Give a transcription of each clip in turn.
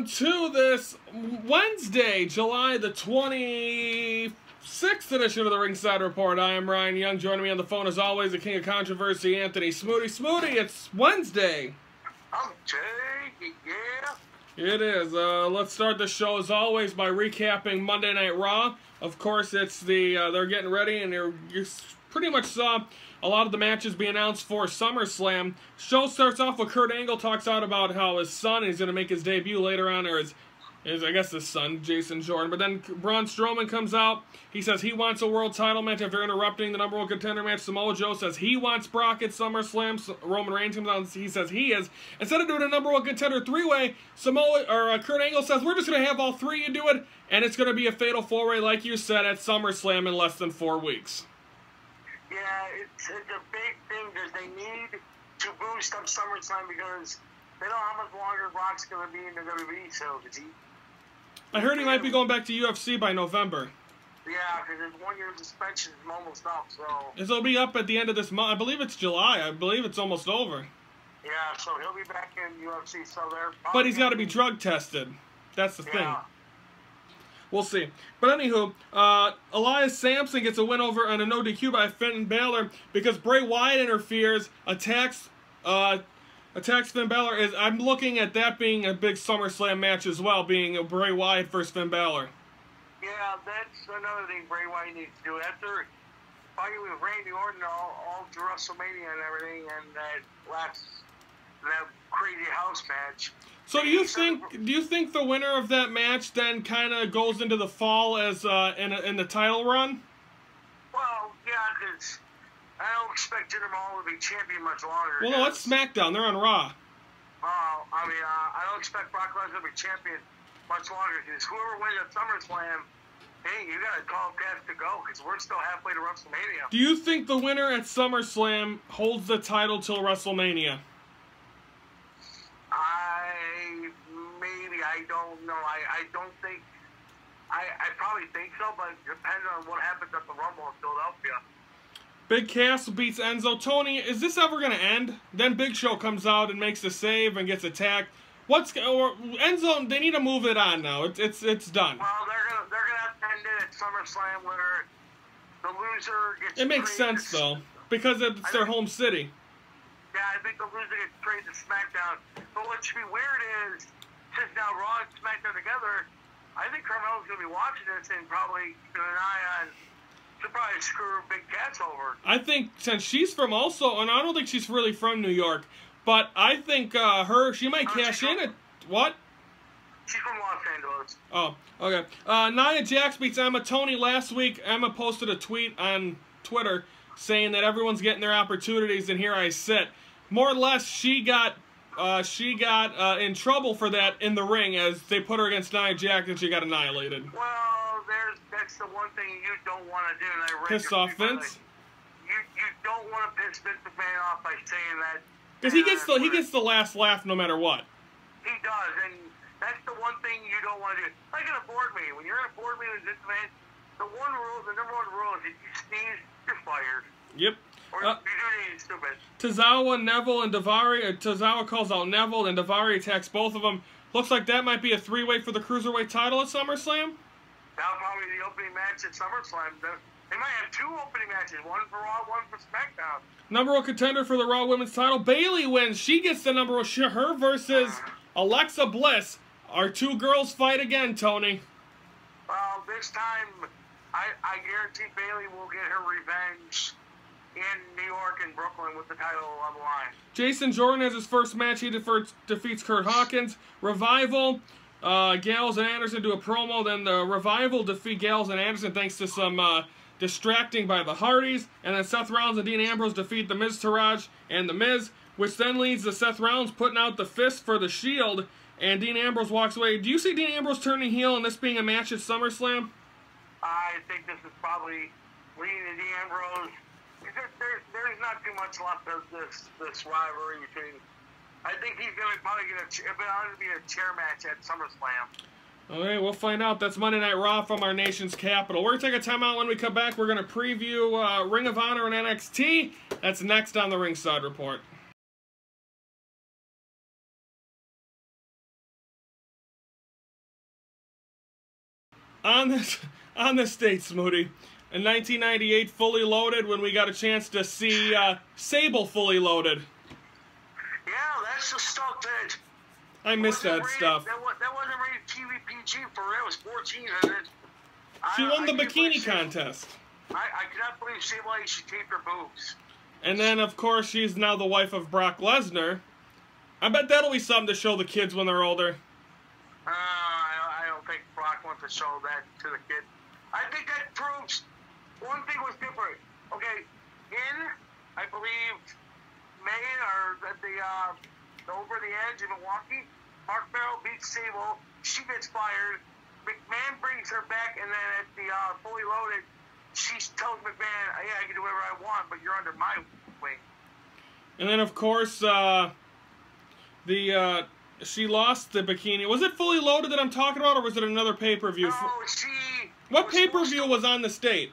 welcome to this Wednesday, July the 26th edition of the Ringside Report. I am Ryan Young. Joining me on the phone, as always, the king of controversy, Anthony Smoody. Smoody, it's Wednesday. I'm Jay, yeah. It is. Let's start the show, as always, by recapping Monday Night Raw. Of course, it's they're getting ready, and you pretty much saw a lot of the matches be announced for SummerSlam. Show starts off with Kurt Angle talks out about how his son is going to make his debut later on, or his son, Jason Jordan. But then Braun Strowman comes out. He says he wants a world title match after interrupting the number one contender match. Samoa Joe says he wants Brock at SummerSlam. Roman Reigns comes out and he says he is. Instead of doing a number one contender three-way, Kurt Angle says we're just going to have all three of you do it, and it's going to be a fatal four-way, like you said, at SummerSlam in less than 4 weeks. Yeah, it's a big thing that they need to boost up SummerSlam because they know how much longer Brock's going to be in the WWE, so I heard he might be going back to UFC by November. Yeah, because his 1 year suspension is almost up, so... It'll be up at the end of this month. I believe it's July. I believe it's almost over. Yeah, so he'll be back in UFC, so they're... But he's got to be drug tested. That's the thing. We'll see. But anywho, Elias Sampson gets a win over on a no DQ by Finn Balor because Bray Wyatt interferes, attacks Finn Balor. I'm looking at that being a big SummerSlam match as well, being Bray Wyatt versus Finn Balor. Yeah, that's another thing Bray Wyatt needs to do. After fighting with Randy Orton all through WrestleMania and everything, and that crazy house match. So do you think the winner of that match then kind of goes into the fall as in the title run? Well, yeah, because I don't expect Jinder Mahal to be champion much longer. Well, no, that's SmackDown. They're on Raw. I don't expect Brock Lesnar to be champion much longer because whoever wins at SummerSlam, hey, you got to call Cash to go because we're still halfway to WrestleMania. Do you think the winner at SummerSlam holds the title till WrestleMania? I don't know. I don't think. I probably think so, but depending on what happens at the Rumble in Philadelphia. Big Cass beats Enzo. Tony, is this ever going to end? Then Big Show comes out and makes the save and gets attacked. Enzo? They need to move it on now. It's done. Well, they're gonna have to end it at SummerSlam where the loser gets. It makes sense though because it's their home city. Yeah, I think the loser gets traded to SmackDown. But what should be weird is, since now Raw and SmackDown together, I think Carmelo's going to be watching this and probably keeping an eye on to probably screw Big Cass over. I think since she's from also, and I don't think she's really from New York, but I think she might cash in at, what? She's from Los Angeles. Oh, okay. Nia Jax beats Emma. Tony, last week, Emma posted a tweet on Twitter saying that everyone's getting their opportunities, and here I sit. More or less, she got in trouble for that in the ring as they put her against Nia Jax and she got annihilated. Well, that's the one thing you don't want to do. And I read piss off Vince? You don't want to piss Vince McMahon off by saying that. Because he gets the last laugh no matter what. He does, and that's the one thing you don't want to do. Like in a board meeting. When you're in a board meeting with Vince McMahon, the number one rule is if you sneeze, you're fired. Yep. Or you do anything stupid. Tozawa, Neville, and Daivari. Tozawa calls out Neville, and Daivari attacks both of them. Looks like that might be a three-way for the Cruiserweight title at SummerSlam. That'll probably be the opening match at SummerSlam. They might have two opening matches, one for Raw, one for SmackDown. Number one contender for the Raw Women's title. Bayley wins. She gets the number one. Her versus Alexa Bliss. Our two girls fight again, Tony. Well, this time, I guarantee Bayley will get her revenge in New York and Brooklyn with the title on the line. Jason Jordan has his first match. He defeats Kurt Hawkins. Revival, Gallows and Anderson do a promo. Then the Revival defeat Gallows and Anderson thanks to some distracting by the Hardys. And then Seth Rollins and Dean Ambrose defeat the Miz, Taraj, and the Miz, which then leads to Seth Rollins putting out the fist for the Shield. And Dean Ambrose walks away. Do you see Dean Ambrose turning heel and this being a match at SummerSlam? I think this is probably leading to Dean Ambrose. There's not too much left of this rivalry between. I think he's going to probably be a chair match at SummerSlam. All right, we'll find out. That's Monday Night Raw from our nation's capital. We're going to take a timeout. When we come back, we're going to preview Ring of Honor and NXT. That's next on the Ringside Report. on this date, Smoody, in 1998, Fully Loaded, when we got a chance to see Sable Fully Loaded. Yeah, that's the stuff that... I miss that rated, stuff. That wasn't rated TV PG for real. It was 14. And she won the bikini contest. I cannot believe Sable she taped her boobs. And then, of course, she's now the wife of Brock Lesnar. I bet that'll be something to show the kids when they're older. I don't think Brock wants to show that to the kid. I think that proves one thing was different. Okay, I believe, May or at the Over the Edge in Milwaukee, Mark Barrow beats Sable. She gets fired. McMahon brings her back, and then at the Fully Loaded, she tells McMahon, "Yeah, I can do whatever I want, but you're under my wing." And then, of course, she lost the bikini. Was it Fully Loaded that I'm talking about, or was it another pay-per-view? No, what pay-per-view was on this date?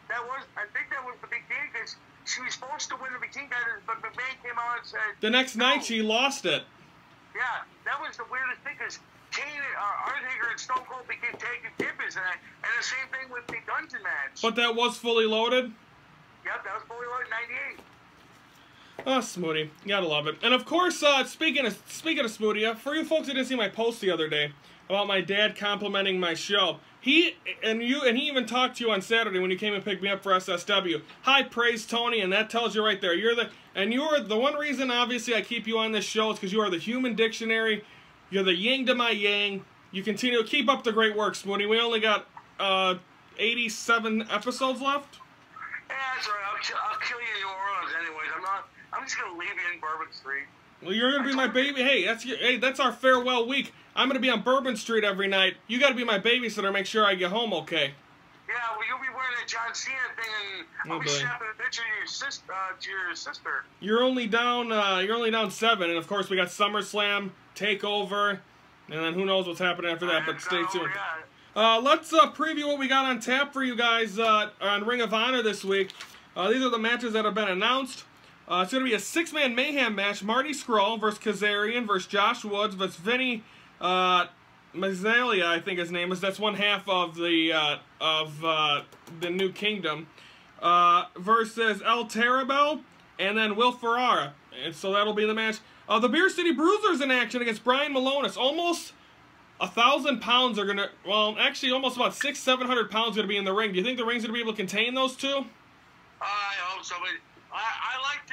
I think that was the bikini, because she was supposed to win the bikini contest, but McMahon came out and said... The next night, she lost it. Yeah, that was the weirdest thing, because Kane, Undertaker, and Stone Cold became tag team champions, and the same thing with the Dungeon match. But that was Fully Loaded? Yep, that was Fully Loaded 98. Oh, Smoothie. You gotta love it. And of course, speaking of Smoothie, for you folks that didn't see my post the other day about my dad complimenting my show, he even talked to you on Saturday when you came and picked me up for SSW. High praise, Tony, and that tells you right there. You're the one reason, obviously, I keep you on this show is because you are the human dictionary. You're the yin to my yang. You continue to keep up the great work, Smoothie. We only got 87 episodes left. Yeah, that's right. I'll kill you in New Orleans anyways. I'm just gonna leave you in Bourbon Street. Well, you're gonna be my baby. Hey, that's our farewell week. I'm gonna be on Bourbon Street every night. You gotta be my babysitter. Make sure I get home okay. Yeah, well, you'll be wearing that John Cena thing, and I'll be snapping a picture to your sister. You're only down 7, and of course we got SummerSlam, Takeover, and then who knows what's happening after that. But stay tuned. Let's preview what we got on tap for you guys on Ring of Honor this week. These are the matches that have been announced. It's going to be a 6-man mayhem match. Marty Scurll versus Kazarian versus Josh Woods versus Vinny Mazzaglia, I think his name is. That's one half of the New Kingdom. Versus El Terrible and then Will Ferrara. And so that'll be the match. The Beer City Bruisers in action against Brian Malonis. Almost 1,000 pounds are going to... Well, actually almost about 600-700 pounds are going to be in the ring. Do you think the ring's going to be able to contain those two? I hope so, but... I like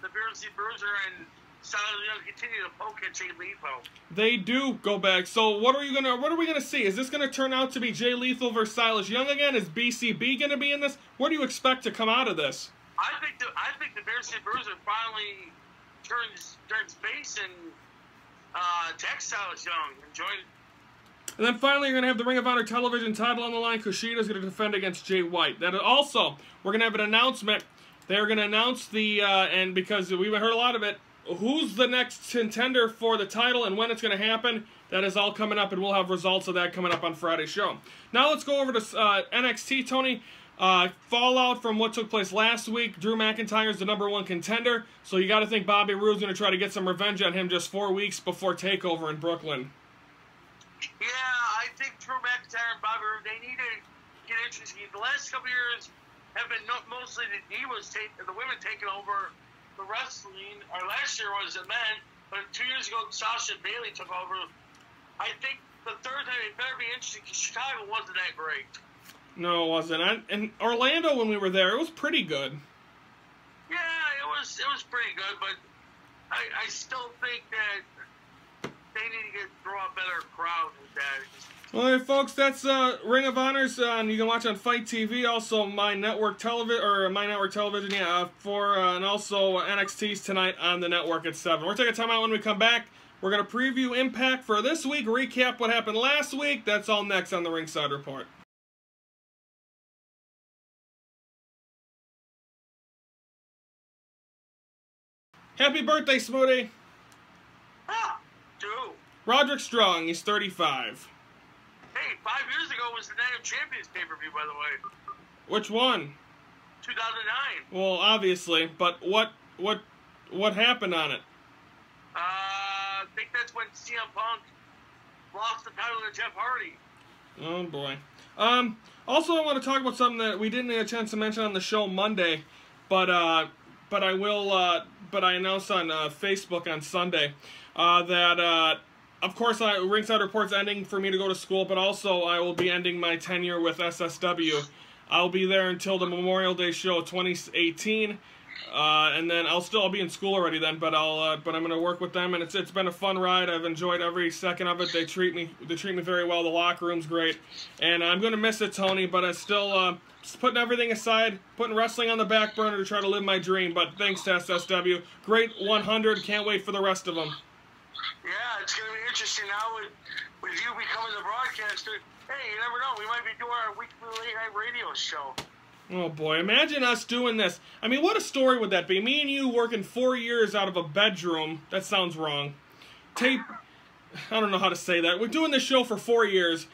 the Beer City Bruiser and Silas Young continue to poke at Jay Lethal. They do go back. So what are we gonna see? Is this gonna turn out to be Jay Lethal versus Silas Young again? Is BCB gonna be in this? What do you expect to come out of this? I think the Beer City Bruiser finally turns face and attacks Silas Young and joins. And then finally, you're going to have the Ring of Honor television title on the line. Kushida's going to defend against Jay White. That also, we're going to have an announcement. They're going to announce and because we've heard a lot of it, who's the next contender for the title and when it's going to happen. That is all coming up, and we'll have results of that coming up on Friday's show. Now let's go over to NXT, Tony. Fallout from what took place last week. Drew McIntyre's the #1 contender, so you got to think Bobby Roode's going to try to get some revenge on him just 4 weeks before TakeOver in Brooklyn. Yeah, I think Drew McIntyre and Bobby Roode, they need to get interested. The last couple years have been mostly the divas, the women taking over the wrestling. Or last year was the men, but 2 years ago, Sasha and Bayley took over. I think the third time it better be interesting because Chicago wasn't that great. No, it wasn't. And Orlando, when we were there, it was pretty good. Yeah, it was pretty good, but I still think that they need to draw a better crowd with that. Well, hey, folks, that's Ring of Honors. You can watch on Fight TV, also my network television, and also NXT's tonight on the network at 7. We're taking time out when we come back. We're going to preview Impact for this week, recap what happened last week. That's all next on the Ringside Report. Happy birthday, Smoothie. Ah, dude. Roderick Strong, he's 35. Hey, 5 years ago was the Night of Champions pay-per-view, by the way. Which one? 2009. Well, obviously, but what happened on it? I think that's when CM Punk lost the title to Jeff Hardy. Oh boy. Also, I want to talk about something that we didn't get a chance to mention on the show Monday, but I will. But I announced on Facebook on Sunday that of course Ringside Report's ending for me to go to school, but also I will be ending my tenure with SSW. I'll be there until the Memorial Day show 2018. And then I'll be in school already then, but I'm gonna work with them, and it's been a fun ride. I've enjoyed every second of it. They treat me very well. The locker room's great, and I'm gonna miss it, Tony. But I still just putting everything aside, putting wrestling on the back burner to try to live my dream. But thanks to SSW, great 100. Can't wait for the rest of them. Yeah, it's gonna be interesting now with you becoming the broadcaster. Hey, you never know. We might be doing our weekly late night radio show. Oh boy, imagine us doing this. I mean, what a story would that be? Me and you working 4 years out of a bedroom. That sounds wrong. I don't know how to say that. We're doing this show for 4 years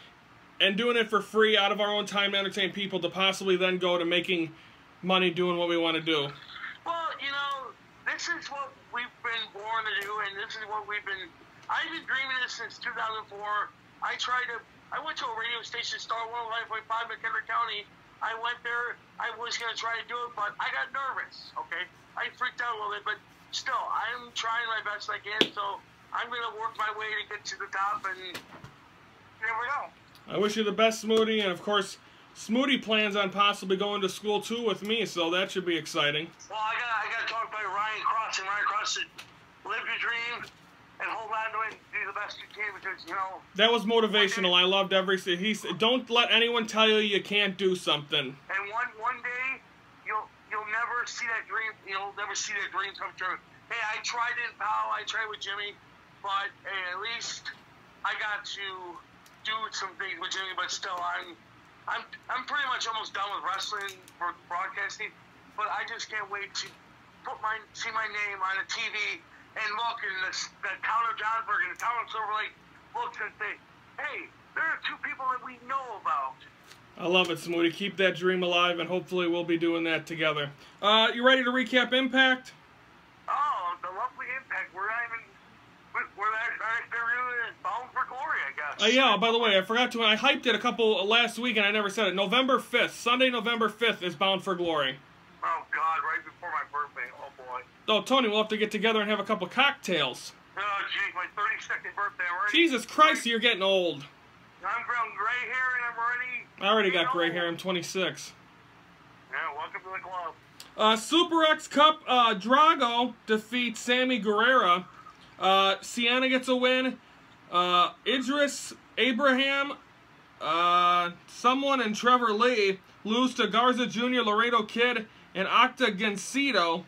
and doing it for free out of our own time to entertain people to possibly then go to making money doing what we want to do. Well, you know, this is what we've been born to do, and this is what I've been dreaming this since 2004. I went to a radio station, Star 105.5 McHenry County. I went there, I was going to try to do it, but I got nervous, okay? I freaked out a little bit, but still, I'm trying my best I can, so I'm going to work my way to get to the top, and you never know. I wish you the best, Smoody, and of course, Smoody plans on possibly going to school too with me, so that should be exciting. Well, I got to talk by Ryan Cross, and Ryan Cross said, live your dream, and hold on to it and do the best you can, because, you know... That was motivational. I loved every... He said, don't let anyone tell you you can't do something. And one day, you'll never see that dream, you'll never see that dream come true. Hey, I tried it in POW, I tried with Jimmy, but hey, at least I got to do some things with Jimmy, but still, I'm pretty much almost done with wrestling for broadcasting, but I just can't wait to see my name on a TV and look in the town of Johnsburg and the town of Silver Lake looks and say, hey, there are two people that we know about. I love it, Smoody. Keep that dream alive, and hopefully we'll be doing that together. You ready to recap Impact? Oh, the lovely Impact. We're really bound for glory, I guess. Yeah, by the way, I forgot to... I hyped it a couple last week, and I never said it. November 5th, Sunday, November 5th is Bound for Glory. Oh, God, right before my birthday. Oh, boy. Oh, Tony, we'll have to get together and have a couple cocktails. Oh, geez, my 32nd birthday already. Jesus Christ, you're getting old. I'm growing gray hair, and I'm already... I already got gray hair. I'm 26. Yeah, welcome to the club. Super X Cup, Drago defeats Sammy Guerrera. Sienna gets a win. Idris, Abraham, someone, and Trevor Lee lose to Garza Jr., Laredo Kid, and Octa Gancito.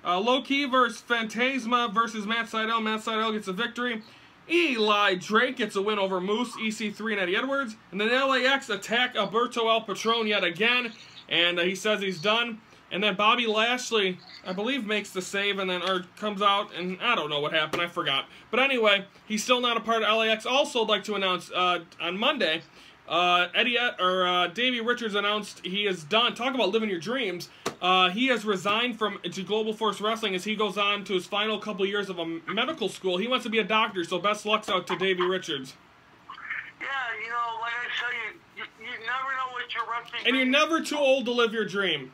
Low-Key versus Phantasma versus Matt Sydal. Matt Sydal gets a victory. Eli Drake gets a win over Moose, EC3, and Eddie Edwards. And then LAX attack Alberto El Patron yet again. And he says he's done. And then Bobby Lashley, I believe, makes the save and then comes out. And I don't know what happened. I forgot. But anyway, he's still not a part of LAX. Also, I'd like to announce on Monday, Davey Richards announced he is done. Talk about living your dreams. He has resigned from Global Force Wrestling as he goes on to his final couple years of a medical school. He wants to be a doctor, so best lucks out to Davey Richards. Yeah, you know, like I tell you, you never know what you're wrestling. And you're never too old to live your dream.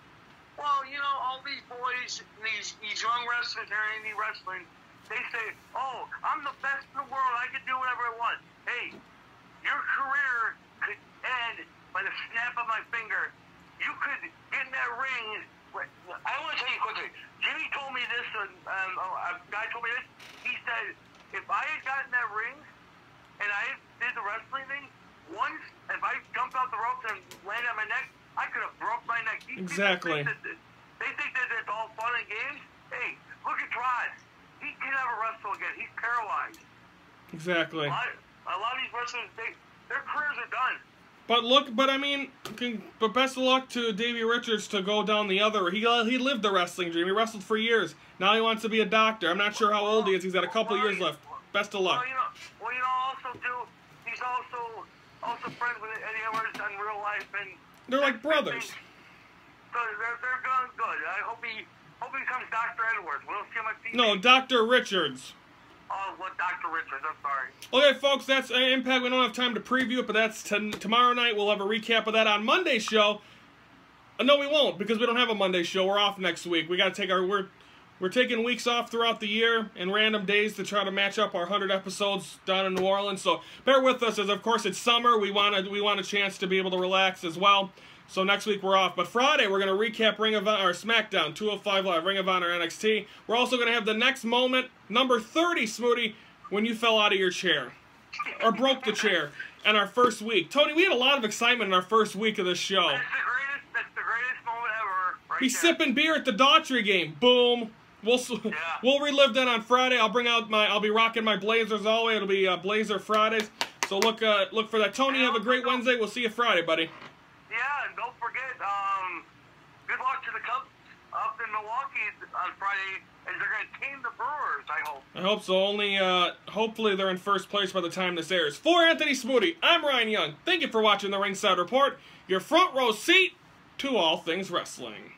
Well, you know, all these boys, these young wrestlers that are indie wrestling, they say, oh, I'm the best in the world, I can do whatever I want. Hey, your career could end by the snap of my finger. You could get in that ring. I want to tell you quickly. Jimmy told me this, a guy told me this. He said, if I had gotten that ring and I did the wrestling thing, once, if I jumped off the ropes and landed on my neck, I could have broke my neck. Exactly. They think that it's all fun and games. Hey, look at Droz. He can never wrestle again. He's paralyzed. Exactly. A lot of these wrestlers, their careers are done. But best of luck to Davey Richards to go down the other. He lived the wrestling dream. He wrestled for years. Now he wants to be a doctor. I'm not sure how old he is. He's got a couple years left. Best of luck. Also too, he's also friends with Eddie Edwards in real life, and they're like brothers. So they're going good. I hope he becomes Dr. Edwards. We'll see my feet. No, Dr. Richards. Oh, what Dr. Richards? I'm sorry. Okay, folks, that's Impact. We don't have time to preview it, but that's tomorrow night. We'll have a recap of that on Monday's show. No, we won't, because we don't have a Monday show. We're off next week. We got to take our we're taking weeks off throughout the year and random days to try to match up our 100 episodes down in New Orleans. So bear with us, as of course it's summer. We want a chance to be able to relax as well. So next week we're off. But Friday we're going to recap Ring of Honor, or SmackDown 205 Live, Ring of Honor, NXT. We're also going to have the next moment, number 30, Smooty, when you fell out of your chair or broke the chair, in our first week. Tony, we had a lot of excitement in our first week of this show. That's the greatest moment ever. Right He's there. sipping beer at the Daughtry game. Boom. We'll relive that on Friday. I'll be rocking my Blazers all the way. It'll be Blazer Fridays. So look for that. Tony, have a great Wednesday. We'll see you Friday, buddy. Yeah, and don't forget, good luck to the Cubs up in Milwaukee on Friday, as they're going to tame the Brewers, I hope. I hope so. Only, hopefully they're in first place by the time this airs. For Anthony Smoody, I'm Ryan Young. Thank you for watching the Ringside Report, your front row seat to all things wrestling.